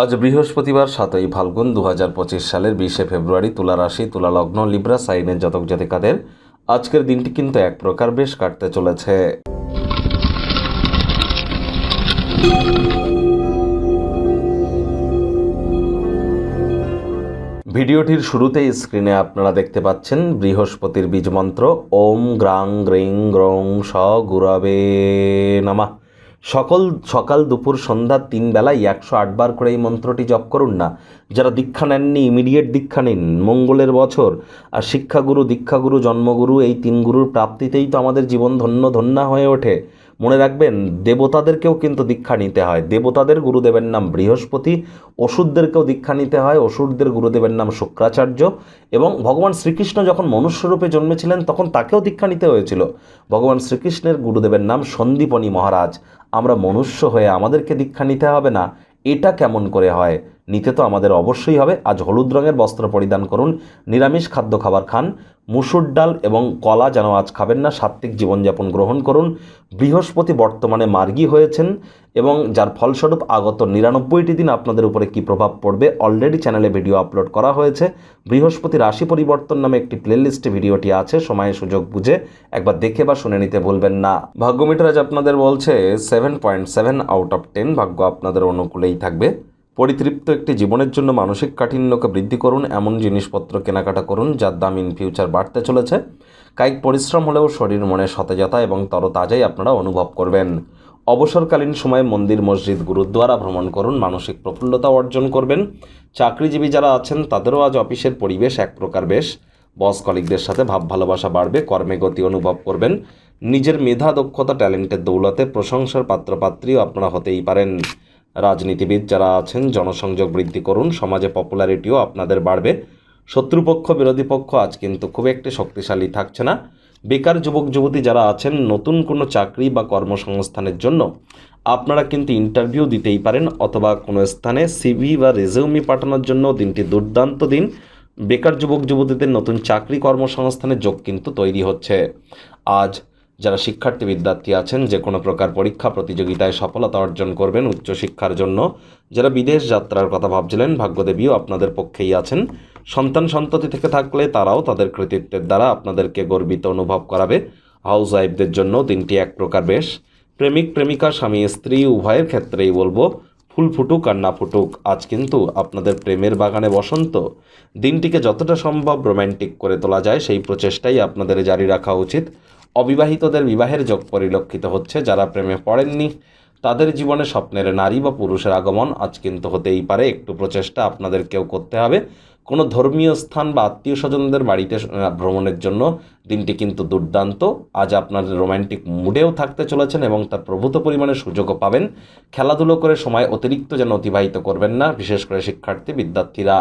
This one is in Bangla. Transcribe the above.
আজ বৃহস্পতিবার 7ই ফাল্গুন 2025 সালের 20শে ফেব্রুয়ারি। তুলা রাশি, তুলা লগ্ন, লিব্রা সাইনের জাতক জাতিকাদের আজকের দিনটি কিন্তু এক প্রকার বেশ কাটতে চলেছে। ভিডিওটির শুরুতেই স্ক্রিনে আপনারা দেখতে পাচ্ছেন বৃহস্পতির বীজ মন্ত্র ওম গ্রাং গ্রিং গ্রং স গুরবে নমঃ। সকাল দুপুর সন্ধ্যা 3 বেলায় 108 বার করে এই মন্ত্রটি জপ করুন না। যারা দীক্ষা নেননি ইমিডিয়েট দীক্ষা নিন। মঙ্গলের বছর আর শিক্ষাগুরু, দীক্ষাগুরু, জন্মগুরু এই 3 গুরুর প্রাপ্তিতেই তো আমাদের জীবন ধন্যা হয়ে ওঠে। মনে রাখবেন, দেবতাদেরকেও কিন্তু দীক্ষা নিতে হয়। দেবতাদের গুরুদেবের নাম বৃহস্পতি, অসুরদেরকেও দীক্ষা নিতে হয়। অসুরদের গুরুদেবের নাম শুক্রাচার্য। এবং ভগবান শ্রীকৃষ্ণ যখন মনুষ্যরূপে জন্মেছিলেন তখন তাকেও দীক্ষা নিতে হয়েছিল। ভগবান শ্রীকৃষ্ণের গুরুদেবের নাম সন্দীপনী মহারাজ। আমরা মনুষ্য হয়ে আমাদেরকে দীক্ষা নিতে হবে না, এটা কেমন করে হয়? নিতে তো আমাদের অবশ্যই হবে। আজ হলুদ রঙের বস্ত্র পরিধান করুন, নিরামিষ খাদ্য খাবার খান, মুসুর ডাল এবং কলা যেন আজ খাবেন না। সাত্ত্বিক জীবনযাপন গ্রহণ করুন। বৃহস্পতি বর্তমানে মার্গী হয়েছেন এবং যার ফলস্বরূপ আগত 99টি দিন আপনাদের উপরে কী প্রভাব পড়বে অলরেডি চ্যানেলে ভিডিও আপলোড করা হয়েছে। বৃহস্পতি রাশি পরিবর্তন নামে একটি প্লেলিস্টে ভিডিওটি আছে, সময় সুযোগ বুঝে একবার দেখে বা শুনে নিতে ভুলবেন না। ভাগ্যমিটার আজ আপনাদের বলছে 7.7 আউট অফ 10। ভাগ্য আপনাদের অনুকূলেই থাকবে। পরিতৃপ্ত একটি জীবনের জন্য মানসিক কাঠিন্যকে বৃদ্ধি করুন, এমন জিনিসপত্র কেনাকাটা করুন যার দাম ইন ফিউচার বাড়তে চলেছে। কায়িক পরিশ্রম হলেও শরীর মনে সতেজতা এবং তরতাজাই আপনারা অনুভব করবেন। অবসরকালীন সময়ে মন্দির, মসজিদ, গুরুদ্বারা ভ্রমণ করুন, মানসিক প্রফুল্লতা অর্জন করবেন। চাকরিজীবী যারা আছেন তাদেরও আজ অফিসের পরিবেশ এক প্রকার বেশ। বস কলিগদের সাথে ভাব ভালোবাসা বাড়বে, কর্মে গতি অনুভব করবেন। নিজের মেধা, দক্ষতা, ট্যালেন্টের দৌলতে প্রশংসার পাত্রপাত্রীও আপনারা হতেই পারেন। রাজনীতিবিদ যারা আছেন জনসংযোগ বৃদ্ধি করুন, সমাজে পপুলারিটিও আপনাদের বাড়বে। শত্রুপক্ষ, বিরোধী পক্ষ আজ কিন্তু খুব একটি শক্তিশালী থাকছে না। বেকার যুবক যুবতী যারা আছেন নতুন কোনো চাকরি বা কর্মসংস্থানের জন্য আপনারা কিন্তু ইন্টারভিউ দিতেই পারেন, অথবা কোনো স্থানে সিভি বা রেজিউমি পাঠানোর জন্য দিনটি দুর্দান্ত দিন। বেকার যুবক যুবতীদের নতুন চাকরি কর্মসংস্থানের যোগ কিন্তু তৈরি হচ্ছে। আজ যারা শিক্ষার্থী বিদ্যার্থী আছেন যে কোনো প্রকার পরীক্ষা প্রতিযোগিতায় সফলতা অর্জন করবেন। উচ্চশিক্ষার জন্য যারা বিদেশ যাত্রার কথা ভাবছিলেন ভাগ্যদেবীও আপনাদের পক্ষেই আছেন। সন্তান সন্ততি থেকে থাকলে তারাও তাদের কৃতিত্বের দ্বারা আপনাদেরকে গর্বিত অনুভব করাবে। হাউস ওয়াইফদের জন্য দিনটি এক প্রকার বেশ। প্রেমিক প্রেমিকা, স্বামী স্ত্রী উভয়ের ক্ষেত্রেই বলবো ফুল ফুটুক আর না ফুটুক, আজ কিন্তু আপনাদের প্রেমের বাগানে বসন্ত। দিনটিকে যতটা সম্ভব রোম্যান্টিক করে তোলা যায় সেই প্রচেষ্টাই আপনাদের জারি রাখা উচিত। অবিবাহিতদের বিবাহের যোগ পরিলক্ষিত হচ্ছে। যারা প্রেমে পড়েননি তাদের জীবনে স্বপ্নের নারী বা পুরুষের আগমন আজ কিন্তু হতেই পারে। একটু প্রচেষ্টা আপনাদেরকেও করতে হবে। কোনো ধর্মীয় স্থান বা আত্মীয় স্বজনদের বাড়িতে ভ্রমণের জন্য দিনটি কিন্তু দুর্দান্ত। আজ আপনাদের রোম্যান্টিক মুডেও থাকতে চলেছেন এবং তার প্রভূত পরিমাণে সুযোগও পাবেন। খেলাধুলো করে সময় অতিরিক্ত যেন অতিবাহিত করবেন না, বিশেষ করে শিক্ষার্থী বিদ্যার্থীরা।